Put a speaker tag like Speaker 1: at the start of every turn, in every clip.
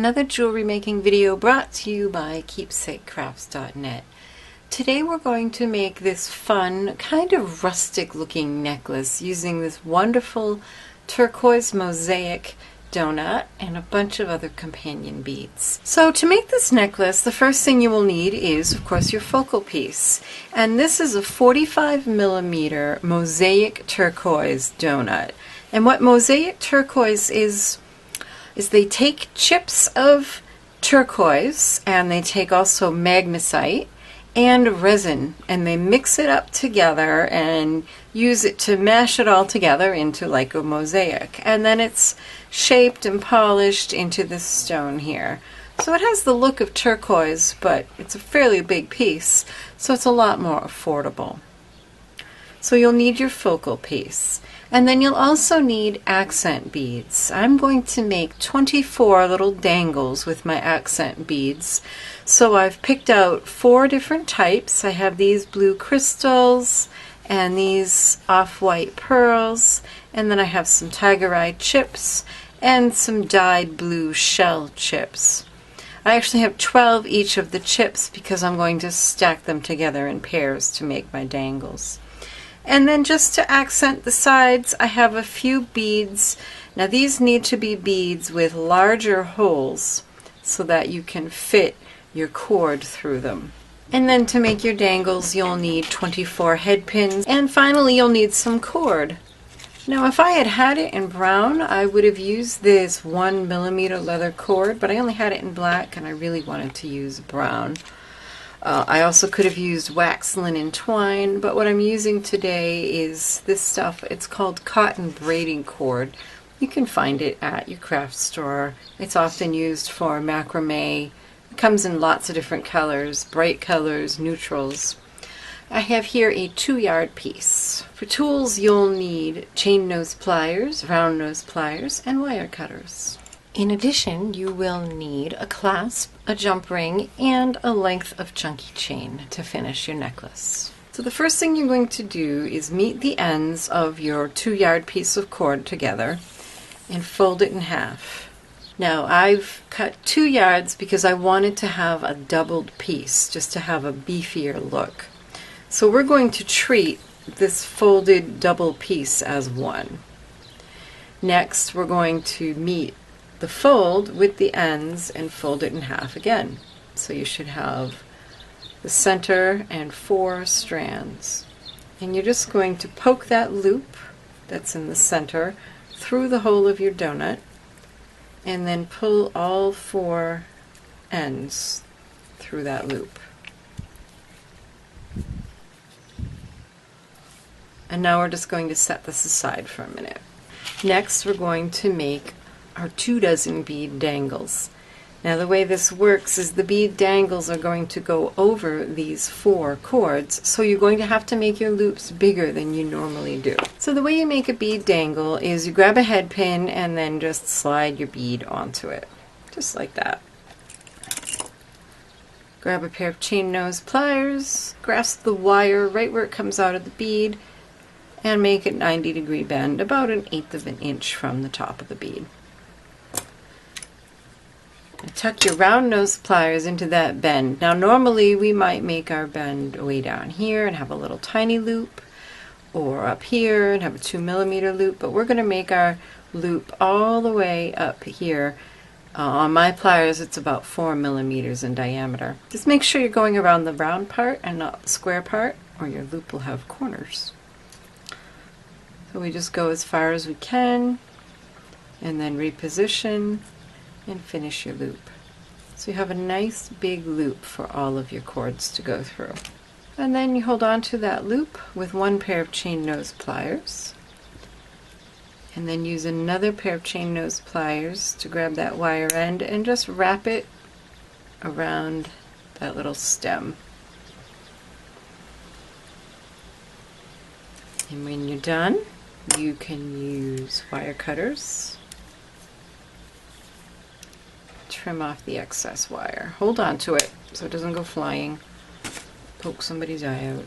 Speaker 1: another jewelry making video brought to you by keepsakecrafts.net. Today we're going to make this fun, kind of rustic looking necklace using this wonderful turquoise mosaic donut and a bunch of other companion beads. So to make this necklace, the first thing you will need is, of course, your focal piece. And this is a 45mm mosaic turquoise donut. And what mosaic turquoise is they take chips of turquoise and they take also magnesite and resin and they mix it up together and use it to mash it all together into like a mosaic, and then it's shaped and polished into this stone here. So it has the look of turquoise, but it's a fairly big piece, so it's a lot more affordable. So you'll need your focal piece. And then you'll also need accent beads. I'm going to make 24 little dangles with my accent beads. So I've picked out 4 different types. I have these blue crystals and these off-white pearls, and then I have some tiger eye chips and some dyed blue shell chips. I actually have 12 each of the chips because I'm going to stack them together in pairs to make my dangles. And then just to accent the sides, I have a few beads. Now these need to be beads with larger holes so that you can fit your cord through them. And then to make your dangles, you'll need 24 head pins. And finally, you'll need some cord. Now if I had it in brown, I would have used this 1mm leather cord, but I only had it in black and I really wanted to use brown. I also could have used wax linen twine, but what I'm using today is this stuff. It's called cotton braiding cord. You can find it at your craft store. It's often used for macrame. It comes in lots of different colors, bright colors, neutrals. I have here a 2-yard piece. For tools, you'll need chain nose pliers, round nose pliers, and wire cutters. In addition, you will need a clasp, a jump ring, and a length of chunky chain to finish your necklace. So the first thing you're going to do is meet the ends of your 2-yard piece of cord together and fold it in half. Now I've cut 2 yards because I wanted to have a doubled piece, just to have a beefier look. So we're going to treat this folded double piece as one. Next, we're going to meet the fold with the ends and fold it in half again. So you should have the center and 4 strands. And you're just going to poke that loop that's in the center through the hole of your donut and then pull all 4 ends through that loop. And now we're just going to set this aside for a minute. Next, we're going to make our 24 bead dangles. Now the way this works is the bead dangles are going to go over these 4 cords, so you're going to have to make your loops bigger than you normally do. So the way you make a bead dangle is you grab a head pin and then just slide your bead onto it, just like that. Grab a pair of chain nose pliers, grasp the wire right where it comes out of the bead, and make a 90-degree bend about 1/8 of an inch from the top of the bead. Tuck your round nose pliers into that bend. Now normally we might make our bend way down here and have a little tiny loop, or up here and have a 2mm loop, but we're going to make our loop all the way up here. On my pliers it's about 4mm in diameter. Just make sure you're going around the round part and not the square part, or your loop will have corners. So we just go as far as we can and then reposition and finish your loop. So you have a nice big loop for all of your cords to go through. And then you hold on to that loop with 1 pair of chain nose pliers, and then use another pair of chain nose pliers to grab that wire end and just wrap it around that little stem. And when you're done, you can use wire cutters. Trim off the excess wire. Hold on to it so it doesn't go flying. Poke somebody's eye out.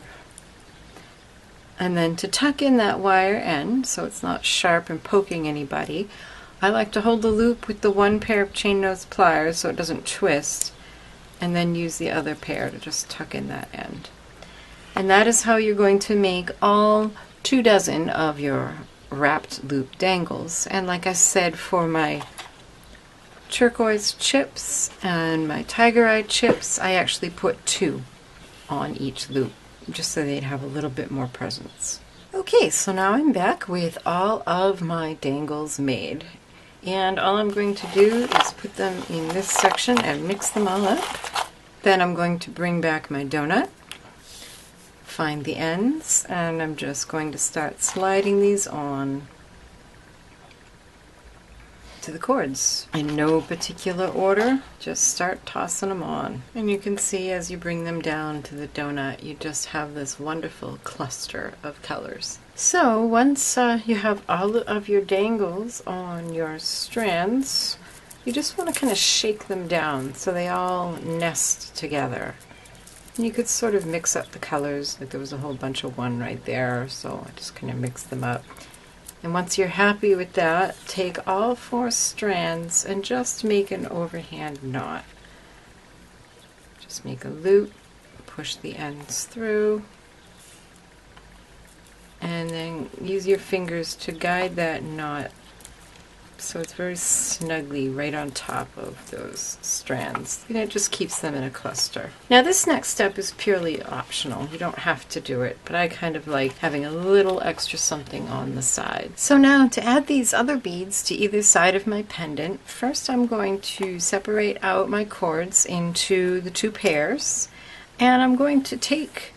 Speaker 1: And then to tuck in that wire end so it's not sharp and poking anybody, I like to hold the loop with the one pair of chain nose pliers so it doesn't twist, and then use the other pair to just tuck in that end. And that is how you're going to make all 24 of your wrapped loop dangles. And like I said, for my turquoise chips and my tiger eye chips, I actually put 2 on each loop, just so they'd have a little bit more presence. Okay, so now I'm back with all of my dangles made. And all I'm going to do is put them in this section and mix them all up. Then I'm going to bring back my donut, find the ends, and I'm just going to start sliding these on to the cords in no particular order. Just start tossing them on, and you can see as you bring them down to the donut, you just have this wonderful cluster of colors. So once you have all of your dangles on your strands, you just want to kind of shake them down so they all nest together. And you could sort of mix up the colors, like there was a whole bunch of one right there, so I just kind of mixed them up. And once you're happy with that, take all 4 strands and just make an overhand knot. Just make a loop, push the ends through, and then use your fingers to guide that knot so it's very snugly right on top of those strands. And it just keeps them in a cluster. Now this next step is purely optional. You don't have to do it, but I kind of like having a little extra something on the side. So now to add these other beads to either side of my pendant, first I'm going to separate out my cords into the 2 pairs, and I'm going to take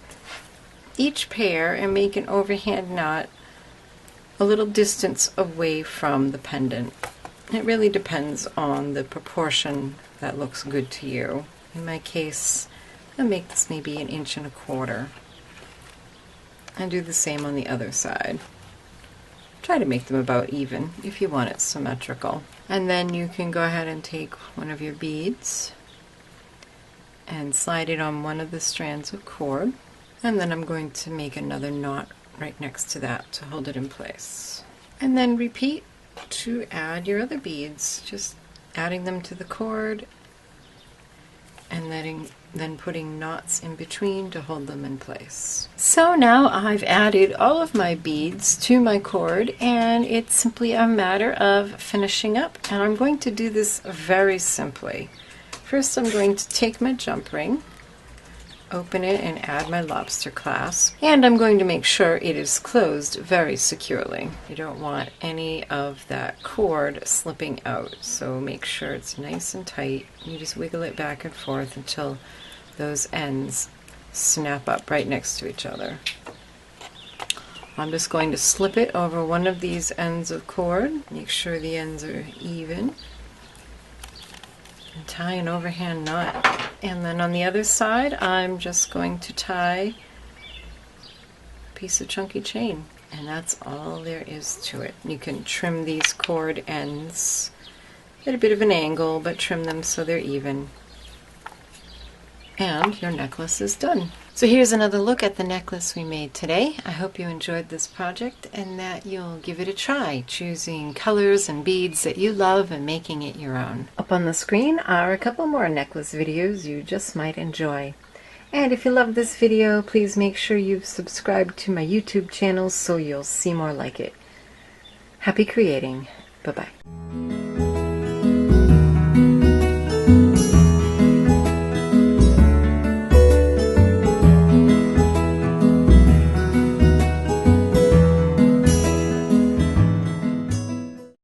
Speaker 1: each pair and make an overhand knot a little distance away from the pendant. It really depends on the proportion that looks good to you. In my case, I'll make this maybe 1.25 inches. And do the same on the other side. Try to make them about even if you want it symmetrical. And then you can go ahead and take one of your beads and slide it on one of the strands of cord. And then I'm going to make another knot right next to that to hold it in place. And then repeat to add your other beads, just adding them to the cord and then putting knots in between to hold them in place. So now I've added all of my beads to my cord, and it's simply a matter of finishing up. And I'm going to do this very simply. First I'm going to take my jump ring, open it, and add my lobster clasp, and I'm going to make sure it is closed very securely. You don't want any of that cord slipping out, so make sure it's nice and tight. You just wiggle it back and forth until those ends snap up right next to each other. I'm just going to slip it over one of these ends of cord, make sure the ends are even, and tie an overhand knot. And then on the other side, I'm just going to tie a piece of chunky chain. And that's all there is to it. You can trim these cord ends at a bit of an angle, but trim them so they're even. And your necklace is done. So here's another look at the necklace we made today. I hope you enjoyed this project and that you'll give it a try, choosing colors and beads that you love and making it your own. Up on the screen are a couple more necklace videos you just might enjoy. And if you love this video, please make sure you've subscribed to my YouTube channel so you'll see more like it. Happy creating. Bye-bye.